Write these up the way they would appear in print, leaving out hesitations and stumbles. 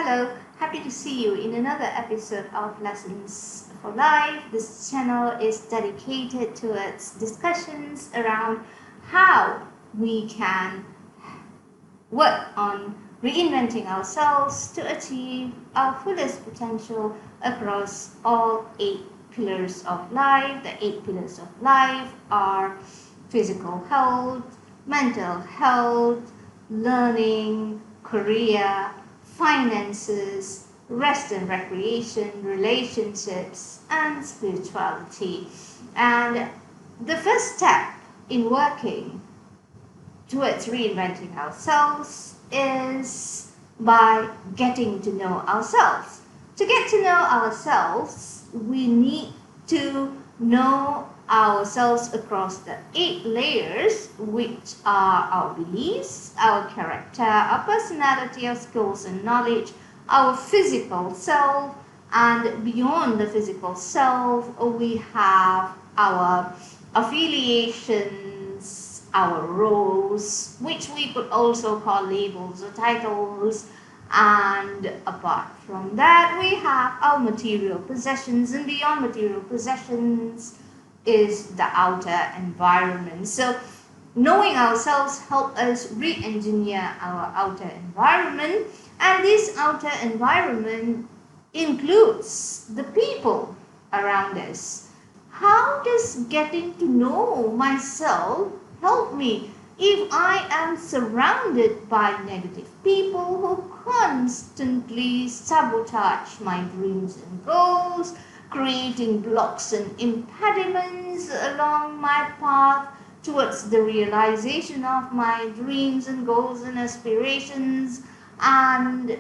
Hello, happy to see you in another episode of Lessons for Life. This channel is dedicated towards discussions around how we can work on reinventing ourselves to achieve our fullest potential across all 8 pillars of life. The 8 pillars of life are physical health, mental health, learning, career, finances, rest and recreation, relationships, and spirituality. And the first step in working towards reinventing ourselves is by getting to know ourselves. To get to know ourselves, we need to know ourselves across the 8 layers, which are our beliefs, our character, our personality, our skills and knowledge, our physical self, and beyond the physical self, we have our affiliations, our roles, which we could also call labels or titles. And apart from that, we have our material possessions, and beyond material possessions is the outer environment. So knowing ourselves helps us re-engineer our outer environment, and this outer environment includes the people around us. How does getting to know myself help me if I am surrounded by negative people who constantly sabotage my dreams and goals, creating blocks and impediments along my path towards the realization of my dreams and goals and aspirations, and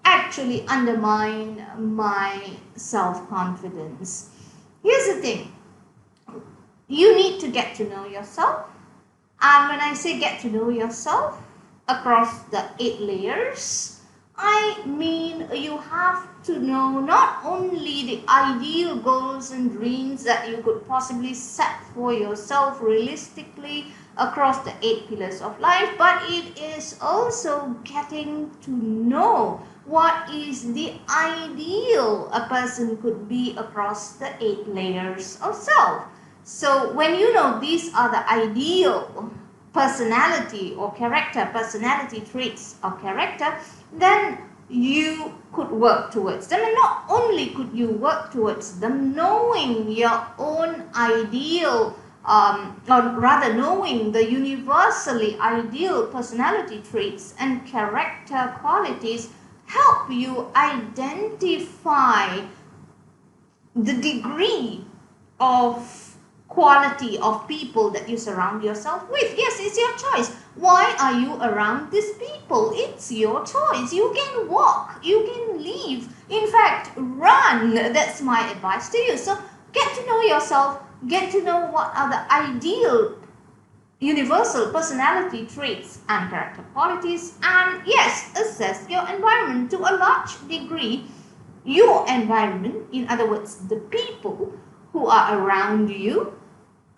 actually undermine my self-confidence? Here's the thing. You need to get to know yourself. And when I say get to know yourself across the 8 layers, I mean you have to know not only the ideal goals and dreams that you could possibly set for yourself realistically across the 8 pillars of life, but it is also getting to know what is the ideal a person could be across the 8 layers of self. So when you know these are the ideal personality or character, personality traits or character, then you could work towards them. And not only could you work towards them, knowing your own ideal, or rather knowing the universally ideal personality traits and character qualities help you identify the degree of quality of people that you surround yourself with. Yes, it's your choice. Why are you around these people? It's your choice. You can walk, you can leave, in fact run. That's my advice to you. So get to know yourself, get to know what are the ideal universal personality traits and character qualities, and yes, assess your environment to a large degree. Your environment, in other words the people who are around you,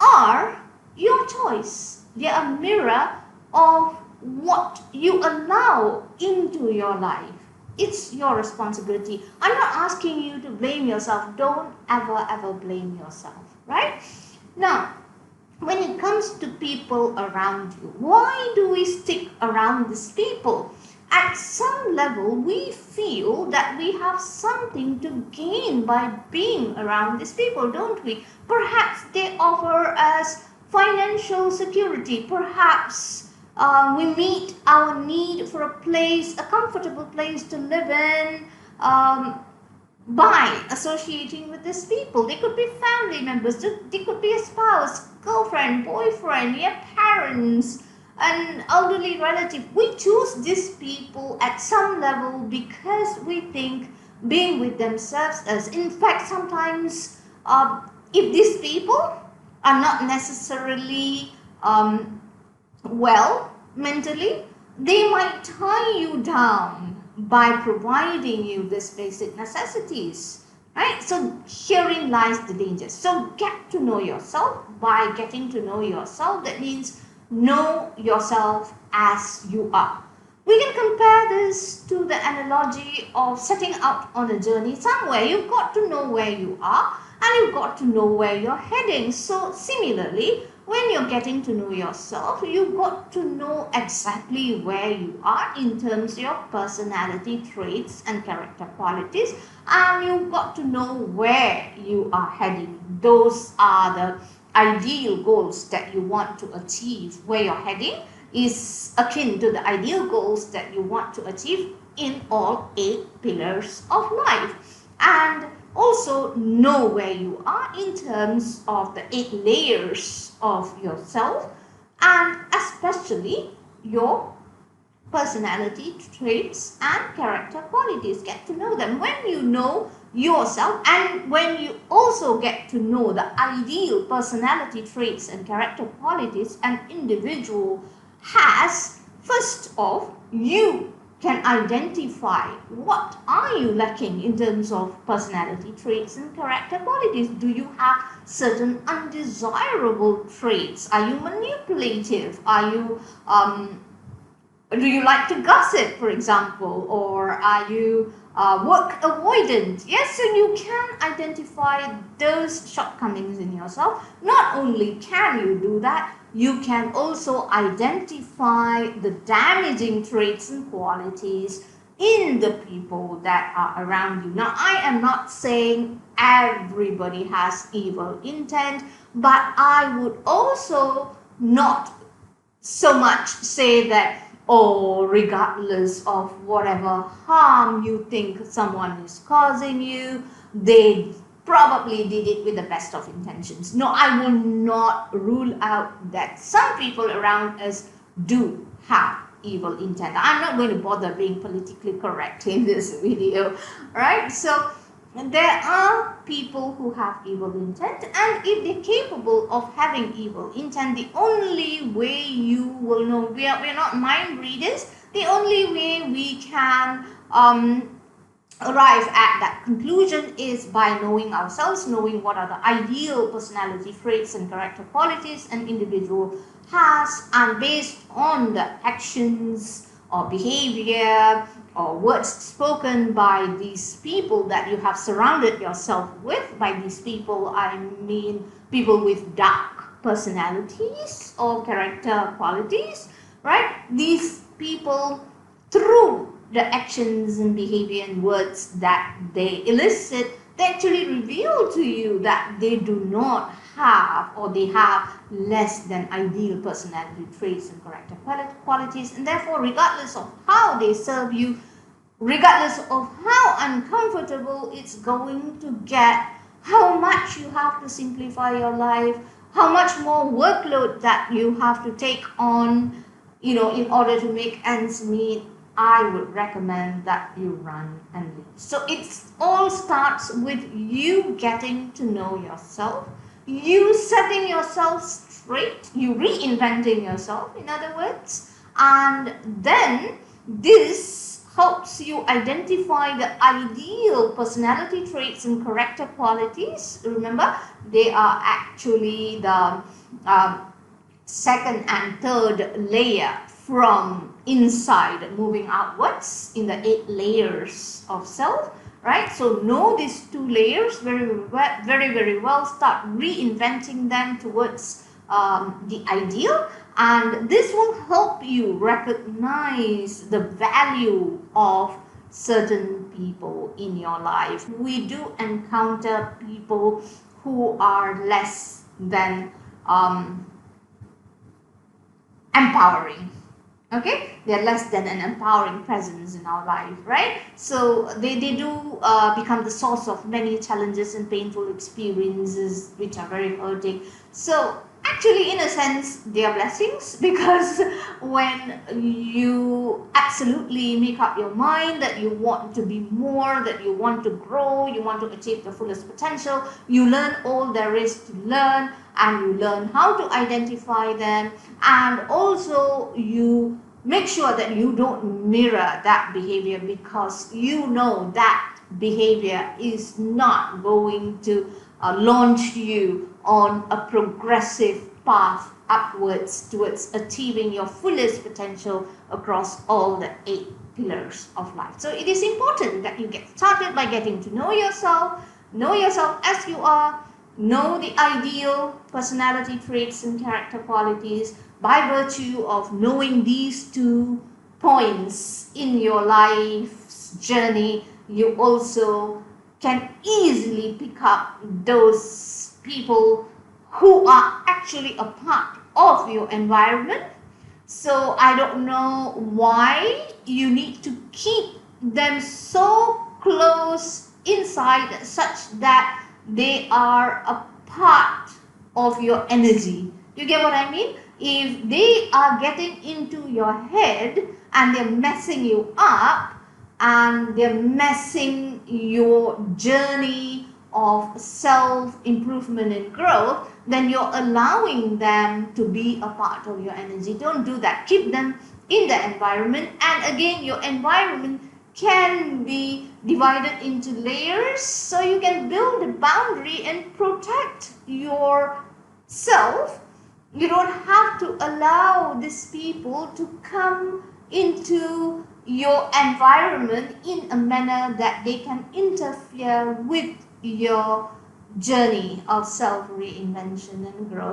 are your choice. They are a mirror of what you allow into your life. It's your responsibility. I'm not asking you to blame yourself. Don't ever blame yourself, right? Now, when it comes to people around you, why do we stick around these people? At some level, we feel that we have something to gain by being around these people, don't we? Perhaps they offer us financial security. Perhaps we meet our need for a place, a comfortable place to live in, by associating with these people. They could be family members, they could be a spouse, girlfriend, boyfriend, your parents, an elderly relative. We choose these people at some level because we think being with them serves us. In fact, sometimes if these people are not necessarily well mentally, they might tie you down by providing you these basic necessities, right? So herein lies the danger. So get to know yourself. By getting to know yourself, that means know yourself as you are. We can compare this to the analogy of setting out on a journey somewhere. You've got to know where you are and you've got to know where you're heading. So similarly, when you're getting to know yourself, you've got to know exactly where you are in terms of your personality traits and character qualities, and you've got to know where you are heading. Those are the ideal goals that you want to achieve. Where you're heading is akin to the ideal goals that you want to achieve in all 8 pillars of life. And also know where you are in terms of the 8 layers of yourself, and especially your personality traits and character qualities. Get to know them. When you know yourself, and when you also get to know the ideal personality traits and character qualities an individual has, first off, you can identify what are you lacking in terms of personality traits and character qualities. Do you have certain undesirable traits? Are you manipulative? Are you do you like to gossip, for example, or are you work avoidant? Yes, so you can identify those shortcomings in yourself. Not only can you do that, you can also identify the damaging traits and qualities in the people that are around you. Now, I am not saying everybody has evil intent, but I would also not so much say that, oh, regardless of whatever harm you think someone is causing you, they probably did it with the best of intentions. No, I will not rule out that some people around us do have evil intent. I'm not going to bother being politically correct in this video, right? So there are people who have evil intent, and if they're capable of having evil intent, the only way you will know, we're not mind readers, the only way we can arrive at that conclusion is by knowing ourselves, knowing what are the ideal personality traits and character qualities an individual has, and based on the actions or behavior or words spoken by these people that you have surrounded yourself with. By these people, I mean people with dark personalities or character qualities, right? These people, through the actions and behavior and words that they elicit, they actually reveal to you that they do not have, or they have less than ideal personality traits and character qualities, and therefore, regardless of how they serve you, regardless of how uncomfortable it's going to get, how much you have to simplify your life, how much more workload that you have to take on, in order to make ends meet, I would recommend that you run and leave. So it all starts with you getting to know yourself, you setting yourself straight, you reinventing yourself, in other words, and then this helps you identify the ideal personality traits and character qualities. Remember, they are actually the second and third layer from inside moving outwards in the 8 layers of self, right? So know these 2 layers very well. Start reinventing them towards the ideal, and this will help you recognize the value of certain people in your life. We do encounter people who are less than empowering. Okay, they're less than an empowering presence in our life, right? So they do become the source of many challenges and painful experiences which are very hurting. So actually, in a sense, they are blessings, because when you absolutely make up your mind that you want to be more, that you want to grow, you want to achieve the fullest potential, you learn all there is to learn, and you learn how to identify them, and also you make sure that you don't mirror that behavior, because you know that behavior is not going to launch you on a progressive path upwards towards achieving your fullest potential across all the 8 pillars of life. So it is important that you get started by getting to know yourself as you are, know the ideal personality traits and character qualities. By virtue of knowing these 2 points in your life's journey, you also can easily pick up those people who are actually a part of your environment. So I don't know why you need to keep them so close inside such that they are a part of your energy. Do you get what I mean? If they are getting into your head and they're messing you up and they're messing your journey of self-improvement and growth, then you're allowing them to be a part of your energy. Don't do that. Keep them in the environment. And again, your environment can be divided into layers, so you can build a boundary and protect yourself. You don't have to allow these people to come into your environment in a manner that they can interfere with your journey of self-reinvention and growth.